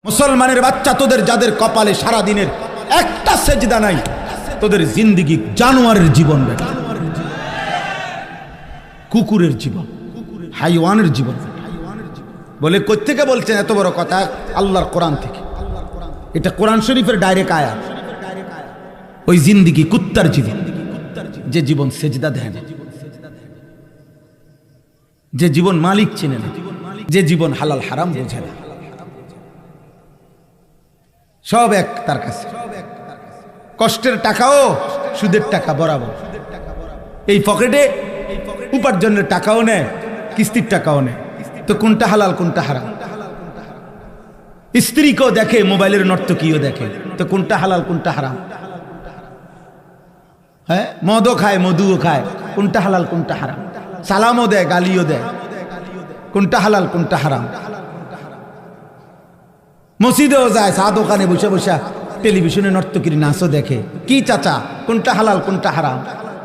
মুসলমানের বাচ্চা, তোদের যাদের কপালে সারা দিনের একটা সেজদা নাই, তোদের জিন্দেগি জানোয়ারের জীবন, বেটা, কুকুরের জীবন, হাইওয়ানের জীবন। বলে কই থেকে বলছেন এত বড় কথা? আল্লাহর কোরআন থেকে। এটা কোরআন শরীফের ডাইরেক্ট আয়াত। ওই জিন্দেগি কুত্তার জীবন, যে জীবন সেজদা দেয় না, যে জীবন মালিক চেনে না, যে জীবন হালাল হারাম বোঝে না, সব এক তার কাছে। কষ্টের টাকাও সুদের টাকা বরাবর। এই পকেটে উপার্জনের টাকাও নেয়, কিস্তির টাকাও নেয়। তো কোনটা হালাল কোনটা হারাম? স্ত্রীকেও দেখে, মোবাইলের নর্তকীও দেখে, তো কোনটা হালাল কোনটা হারাম? হ্যাঁ, মদও খায়, মধুও খায়, কোনটা হালাল কোনটা হারাম? সালামও দেয়, গালিও দেয়, কোনটা হালাল কোনটা হারাম? মসজিদেও যায়, চা দোকানে বসে বসে টেলিভিশনে নর্তকীর নাচও দেখে। কি চাচা, কোনটা হালাল কোনটা হারাম?